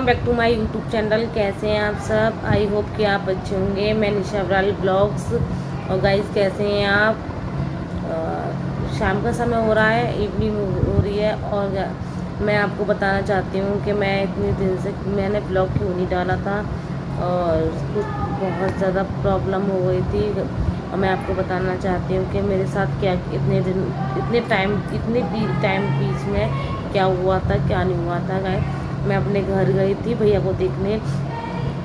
Welcome back to my YouTube channel. कैसे हैं आप सब? आई होप कि आप अच्छे होंगे। मैं निशा अब्राल ब्लॉग्स। और गाइस कैसे हैं आप? शाम का समय हो रहा है, इवनिंग हो रही है। और मैं आपको बताना चाहती हूँ कि मैं इतने दिन से मैंने ब्लॉग क्यों नहीं डाला था, और कुछ बहुत ज़्यादा प्रॉब्लम हो गई थी। और मैं आपको बताना चाहती हूँ कि मेरे साथ क्या इतने टाइम बीच में क्या हुआ था, क्या नहीं हुआ था। गाइस मैं अपने घर गई थी भैया को देखने,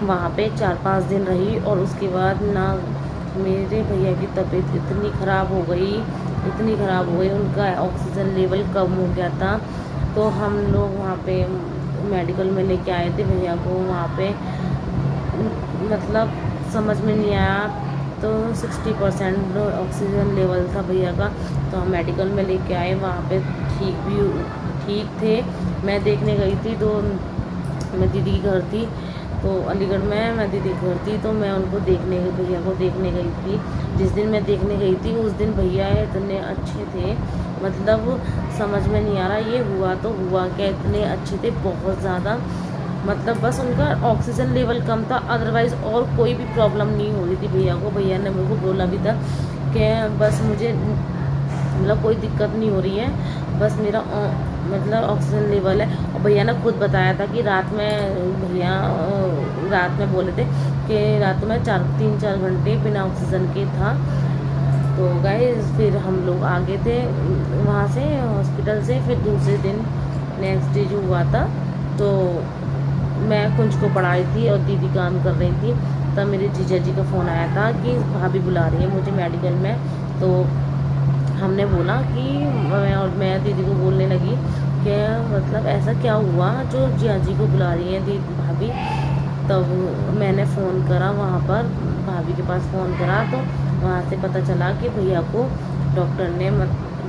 वहाँ पे 4-5 दिन रही। और उसके बाद ना मेरे भैया की तबीयत इतनी ख़राब हो गई, उनका ऑक्सीजन लेवल कम हो गया था। तो हम लोग वहाँ पे मेडिकल में लेके आए थे भैया को। वहाँ पे मतलब समझ में नहीं आया, तो 60% ऑक्सीजन लेवल था भैया का। तो हम मेडिकल में लेके आए, वहाँ पे ठीक थे। मैं देखने गई थी, तो मैं दीदी की घर थी, तो अलीगढ़ में मैं दीदी की घर थी, तो मैं उनको भैया को देखने गई थी। जिस दिन मैं देखने गई थी उस दिन भैया इतने अच्छे थे, मतलब समझ में नहीं आ रहा ये हुआ तो हुआ क्या, इतने अच्छे थे बहुत ज़्यादा। मतलब बस उनका ऑक्सीजन लेवल कम था, अदरवाइज़ और कोई भी प्रॉब्लम नहीं हो रही थी भैया को। भैया ने मेरे को बोला भी था कि बस मुझे मतलब कोई दिक्कत नहीं हो रही है, बस मेरा मतलब ऑक्सीजन लेवल है। और भैया ने खुद बताया था कि भैया रात में बोले थे कि रात में 3-4 घंटे बिना ऑक्सीजन के था। तो गाइस फिर हम लोग आ गए थे वहाँ से हॉस्पिटल से। फिर दूसरे दिन नेक्स्ट डे जो हुआ था, तो मैं कुंज को पढ़ा रही थी और दीदी काम कर रही थी। तब मेरे जीजा जी का फ़ोन आया था कि भाभी बुला रही है मुझे मेडिकल में। तो हमने बोला कि मैं दीदी को बोलने लगी कि मतलब ऐसा क्या हुआ जो जिया जी को बुला रही है दीदी भाभी। तब मैंने फ़ोन करा वहाँ पर, भाभी के पास फ़ोन करा, तो वहाँ से पता चला कि भैया को डॉक्टर ने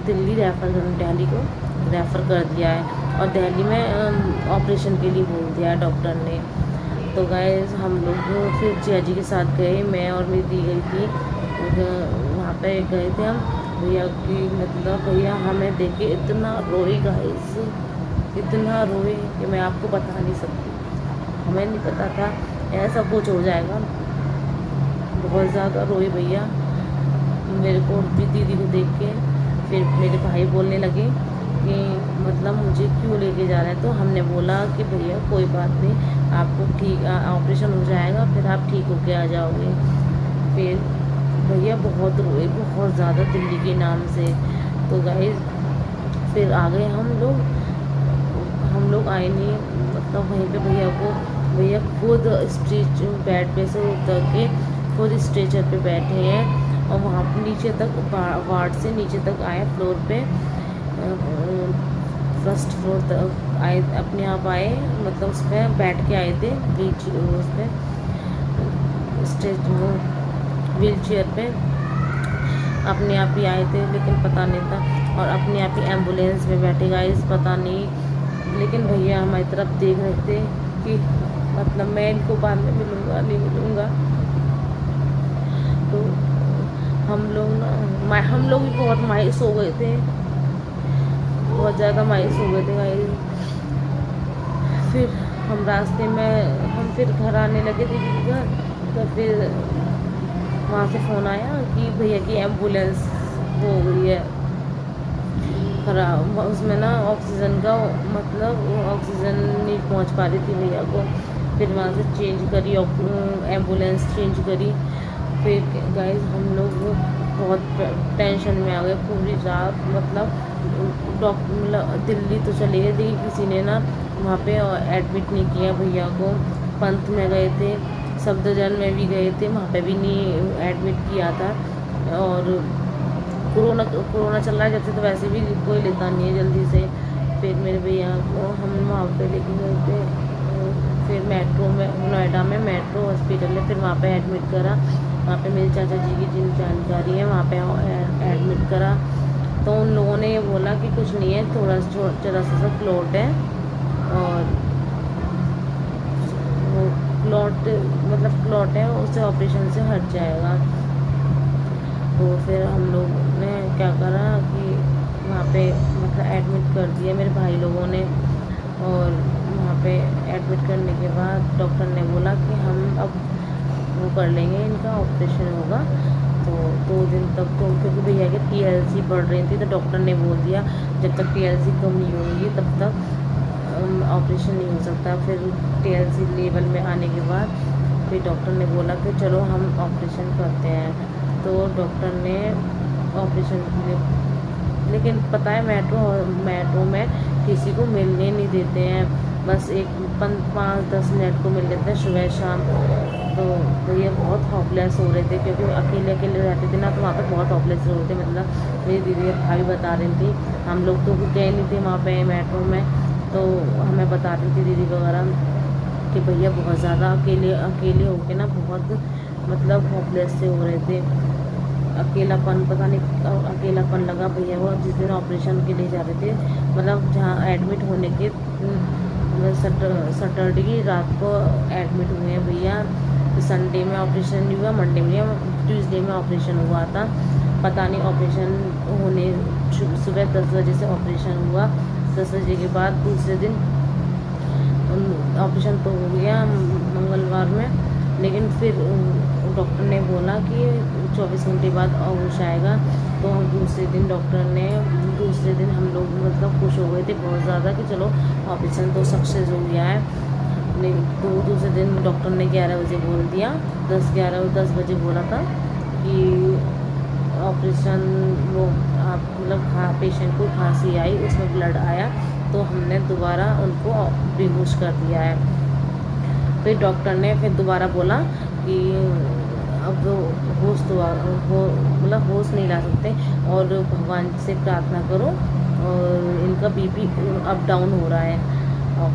दिल्ली दिल्ली को रेफ़र कर दिया है, और दिल्ली में ऑपरेशन के लिए बोल दिया है डॉक्टर ने। तो गाइस हम लोग फिर जिया जी के साथ गए, मैं और मेरी दी गई थी वहाँ पे गए थे हम। भैया की मतलब भैया हमें देख के इतना रोए गाइस, इतना रोए कि मैं आपको बता नहीं सकती। हमें नहीं पता था ऐसा कुछ हो जाएगा, बहुत ज़्यादा रोए भैया मेरे को भी दीदी को देख के। फिर मेरे भाई बोलने लगे कि मतलब मुझे क्यों लेके जा रहे हैं। तो हमने बोला कि भैया कोई बात नहीं, आपको ठीक ऑपरेशन हो जाएगा, फिर आप ठीक होके आ जाओगे। फिर भैया बहुत रोए, बहुत ज़्यादा दिल्ली के नाम से। तो गाइस फिर आ गए हम लोग आए नहीं, मतलब वहीं पे भैया खुद बेड पे से उतर के खुद स्ट्रेचर पे बैठे हैं। और वहाँ नीचे तक वार्ड से नीचे तक आए, फ्लोर पे फर्स्ट फ्लोर तक आए, अपने आप आए, मतलब उस पर बैठ के आए थे उस पर व्हील चेयर पे अपने आप ही आए थे, लेकिन पता नहीं था। और अपने आप ही एम्बुलेंस में बैठे गाइस, पता नहीं, लेकिन भैया हमारी तरफ देख रहे थे कि मतलब मैं इनको बाद में मिलूँगा नहीं मिलूँगा। तो हम लोग भी बहुत मायूस हो गए थे, बहुत ज़्यादा मायूस हो गए थे गाइस। फिर हम रास्ते में हम फिर घर आने लगे दीदी के घर। तो फिर वहाँ से फ़ोन आया कि भैया की एम्बुलेंस हो गई है खराब, उसमें ना ऑक्सीजन का मतलब ऑक्सीजन नहीं पहुँच पा रही थी भैया को। फिर वहाँ से चेंज करी, एम्बुलेंस चेंज करी। फिर गाइस हम लोग बहुत टेंशन में आ गए पूरी रात, मतलब दिल्ली तो चले गए थे, किसी ने ना वहाँ पे एडमिट नहीं किया भैया को। पंथ में गए थे, सफदरजंग में भी गए थे, वहाँ पे भी नहीं एडमिट किया था। और कोरोना चल रहा है जब से, तो वैसे भी कोई लेता नहीं है जल्दी से। फिर मेरे भैया को हम वहाँ पे लेके गए थे, फिर मेट्रो में नोएडा में मेट्रो हॉस्पिटल है, फिर वहाँ पे एडमिट करा। वहाँ पे मेरे चाचा जी की जिन जानकारी है वहाँ पे एडमिट करा। तो उन लोगों ने ये बोला कि कुछ नहीं है, थोड़ा जरा सा क्लॉट है, और वो क्लॉट है, उससे ऑपरेशन से हट जाएगा। तो फिर हम लोग ने क्या करा कि वहाँ पे मतलब एडमिट कर दिया मेरे भाई लोगों ने। और वहाँ पे एडमिट करने के बाद डॉक्टर ने बोला कि हम अब वो कर लेंगे, इनका ऑपरेशन होगा। तो 2 दिन तक तो क्योंकि भैया के TLC बढ़ रही थी, तो डॉक्टर ने बोल दिया जब तक TLC कम नहीं होगी तब तक ऑपरेशन नहीं हो सकता। फिर TLC लेवल में आने के बाद फिर डॉक्टर ने बोला कि चलो हम ऑपरेशन करते हैं। तो डॉक्टर ने ऑपरेशन के लिए, लेकिन पता है मेट्रो में किसी को मिलने नहीं देते हैं, बस 5-10 मिनट को मिल लेते हैं सुबह शाम। तो भैया बहुत हॉपलेस हो रहे थे क्योंकि अकेले अकेले रहते थे ना, तो वहाँ पर बहुत हॉपलेस हो रहे थे। मतलब मेरी दीदी भाभी बता रही थी, हम लोग तो गए नहीं थे वहाँ पे मेट्रो में, तो हमें बता रही थी दीदी वगैरह कि भैया बहुत ज़्यादा अकेले होके ना बहुत मतलब हॉपलेस से हो रहे थे। अकेलापन, पता नहीं अकेलापन लगा भैया वो जिस दिन ऑपरेशन के लिए जा रहे थे, मतलब जहाँ एडमिट होने के सैटरडे की रात को एडमिट हुए हैं भैया। संडे में ऑपरेशन नहीं हुआ, मंडे में, ट्यूसडे में ऑपरेशन हुआ था। पता नहीं ऑपरेशन होने सुबह 10 बजे से ऑपरेशन हुआ, 10 बजे के बाद दूसरे दिन ऑपरेशन तो हो गया मंगलवार में, लेकिन फिर डॉक्टर ने बोला कि 24 घंटे बाद होश आएगा। तो हम दूसरे दिन हम लोग मतलब खुश हो गए थे बहुत ज़्यादा कि चलो ऑपरेशन तो सक्सेस हो गया है। लेकिन तो दूसरे दिन डॉक्टर ने 11 बजे बोल दिया, 10 बजे बोला था कि ऑपरेशन वो आप मतलब पेशेंट को खांसी आई, उसमें ब्लड आया, तो हमने दोबारा उनको बेहोश कर दिया है। फिर डॉक्टर ने फिर दोबारा बोला कि अब होश तो मतलब होश नहीं ला सकते और भगवान से प्रार्थना करो, और इनका BP अप डाउन हो रहा है। और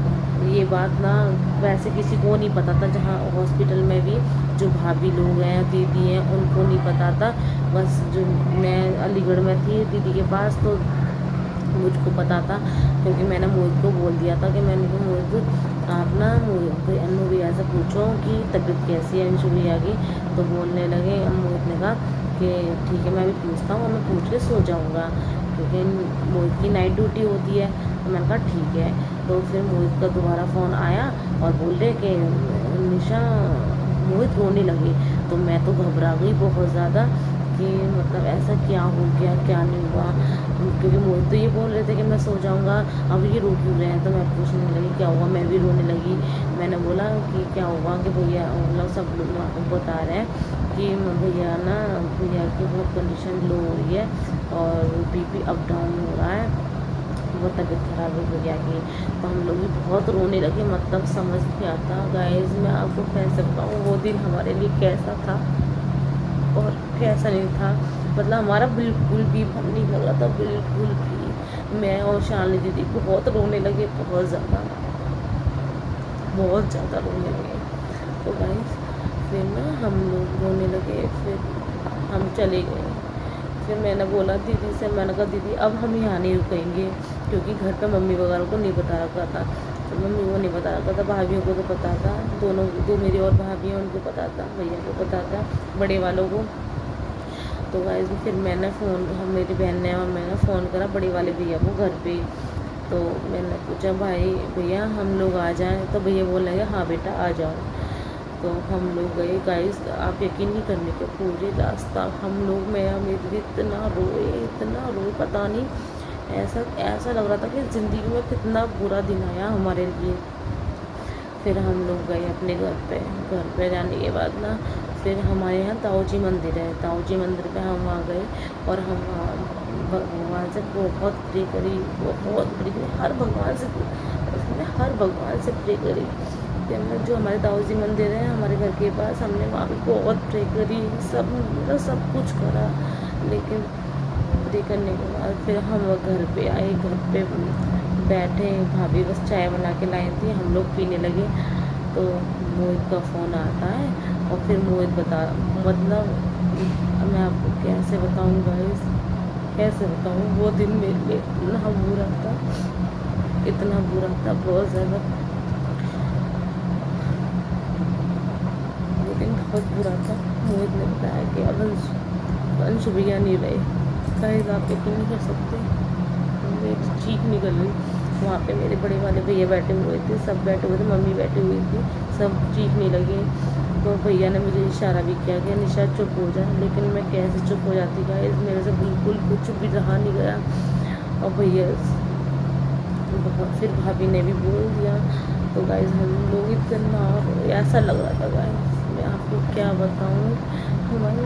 ये बात ना वैसे किसी को नहीं पता था, जहाँ हॉस्पिटल में भी जो भाभी लोग हैं, दीदी हैं, उनको नहीं पता था। बस जो मैं अलीगढ़ में थी दीदी के पास, तो मुझको पता था क्योंकि मैंने मोहित को बोल दिया था कि मैंने कहा मोहित आप ना अनु भैया से पूछो कि तबीयत कैसी है अंशु भैया की। तो बोलने लगे, मोहित ने कहा कि ठीक है मैं भी पूछता हूँ और मैं पूछ के सो जाऊँगा क्योंकि मोहित की नाइट ड्यूटी होती है। तो मैंने कहा ठीक है। तो फिर मोहित का दोबारा फ़ोन आया और बोल रहे कि निशा मोहित रोने लगे। तो मैं तो घबरा गई बहुत ज़्यादा कि मतलब ऐसा क्या हो गया क्या नहीं हुआ, क्योंकि मोहित तो ये बोल रहे थे कि मैं सो जाऊंगा, अब ये रो क्यों रहे हैं। तो मैं पूछने लगी क्या हुआ, मैं भी रोने लगी। मैंने बोला कि क्या हुआ कि भैया मतलब सब लोग बता रहे हैं कि भैया की बहुत कंडीशन लो हो रही है और BP अप डाउन हो रहा है, बहुत तबीयत खराब है भैया की। तो हम लोग भी बहुत रोने लगे, मतलब समझ नहीं आता गाइस, मैं आपको कैसे बताऊँ वो दिन हमारे लिए कैसा था और कैसा नहीं था। मतलब हमारा बिल्कुल भी मन नहीं लग रहा था, बिल्कुल भी। मैं और शालिनी दीदी बहुत रोने लगे, बहुत ज़्यादा रोने लगे। तो गाइस फिर ना हम लोग रोने लगे, फिर हम चले गए। फिर मैंने बोला दीदी से, मैंने कहा दीदी अब हम यहाँ नहीं रुकेंगे, क्योंकि घर पे मम्मी वगैरह को नहीं बता रखा था। तो मम्मी को नहीं बता रखा था, भाभीियों को तो पता था, दो मेरी और भाभी हैं उनको पता था, भैया को पता था, बड़े वालों को। तो गाइस फिर मैंने मेरी बहन ने और मैंने फ़ोन करा बड़े वाले भैया को घर पे। तो मैंने पूछा भैया हम लोग आ जाएं। तो भैया बोलने लगे हाँ बेटा आ जाओ। तो हम लोग गए गाइस, आप यकीन नहीं करने के पूरे रास्ता हम लोग, मेरी इतना रोए पता नहीं, ऐसा लग रहा था कि ज़िंदगी में कितना बुरा दिन आया हमारे लिए। फिर हम लोग गए अपने घर पे जाने के बाद ना फिर हमारे यहाँ ताऊ जी मंदिर है, ताऊ जी मंदिर पे हम वहाँ गए और हम भगवान से बहुत प्रे करी, हर भगवान से प्रे करी। जो हमारे ताऊ जी मंदिर है हमारे घर के पास, हमने वहाँ पे बहुत प्रे करी, सब कुछ करा। लेकिन प्रे करने के बाद फिर हम घर पे आए, घर पे बैठे, भाभी बस चाय बना के लाई थी, हम लोग पीने लगे। तो मोहित का फ़ोन आता है और फिर मोहित मतलब मैं आपको कैसे बताऊँ गाइस, कैसे बताऊँ वो दिन मेरे लिए इतना बुरा था बहुत ज़्यादा। वो दिन बहुत बुरा था। मोहित ने बताया कि अब अंशु भैया नहीं रहे। गाइस आप यकीन नहीं कर सकते, मेरी चीख निकल रही। वहाँ पे मेरे बड़े वाले भैया बैठे हुए थे, सब बैठे हुए थे, मम्मी बैठी हुई थी, सब चीखने लगे। तो भैया ने मुझे इशारा भी किया कि निशा चुप हो जा, लेकिन मैं कैसे चुप हो जाती गाइस, मेरे से बिल्कुल कुछ भी रहा नहीं गया। और भैया फिर भाभी ने भी बोल दिया। तो गाइस हम लोग इतना ऐसा लग रहा था गाइस, मैं आपको क्या बताऊँ हमारे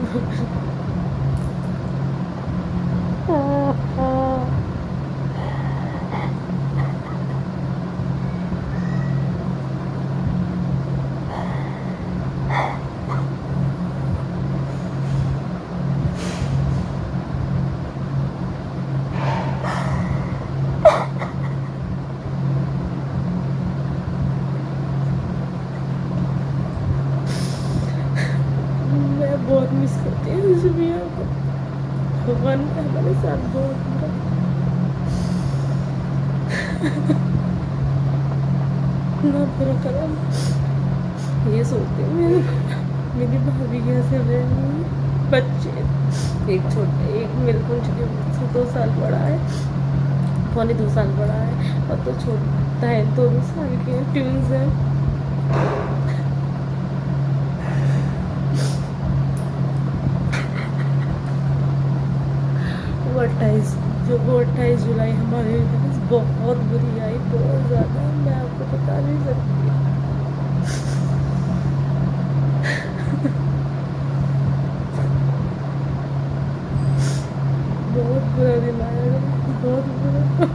मैं बहुत मिस करती हूँ उस भैया को। भगवान ने हमारे साथ बहुत बुरा ना बुरा करा। ये सोचती हूँ मेरी भाभी कैसे रहेंगी, बच्चे एक छोटे, एक मेरे को 2 साल बड़ा है, पौने 2 साल बड़ा है, और तो छोटा है 2 साल के ट्विंस हैं। वो 28 जुलाई हमारे पास बहुत बुरी आई, बहुत ज़्यादा, मैं आपको बता नहीं सकती। बहुत बुरा दिन आया, बहुत बुरा।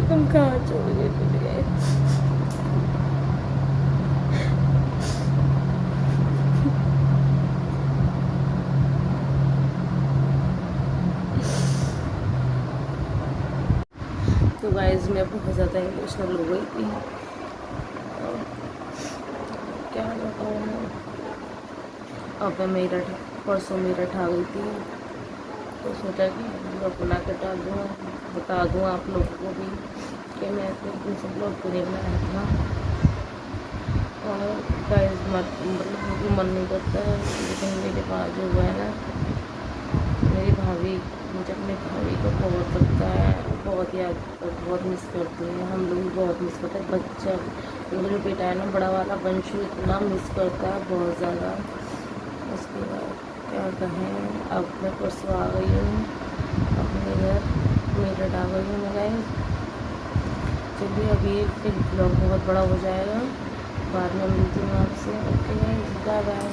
तुम कहाँ छोड़ के चले गए? तो गाइस मैं बहुत ज़्यादा इमोशनल हो गई थी, और क्या बताऊँ मैं। अब मैं मेरठ, परसों मेरठ आ गई थी, तो सोचा कि ब्लॉग बना कर डाल दूँ, बता दूँ आप लोगों को भी कि मैं तो सब ब्लॉग को नहीं बनाया था। और गाइस मतलब मन नहीं करता है, लेकिन मेरे पास जो हुआ है ना, मेरी भाभी, मुझे अपनी भाभी को बहुत लगता है, बहुत याद, बहुत मिस करती है। हम लोग भी बहुत मिस करते हैं। बच्चा मेरा जो बेटा है ना, बड़ा वाला वंशु, इतना मिस करता है, बहुत ज़्यादा। उसके बाद क्या कहें, अब मैं परसों आ गई हूँ अपने घर, मेरठ आ गई हूँ मैं। चलिए अभी फिर ब्लॉग बहुत बड़ा हो जाएगा, बाद में मिलती हूँ आपसे। Okay bye bye.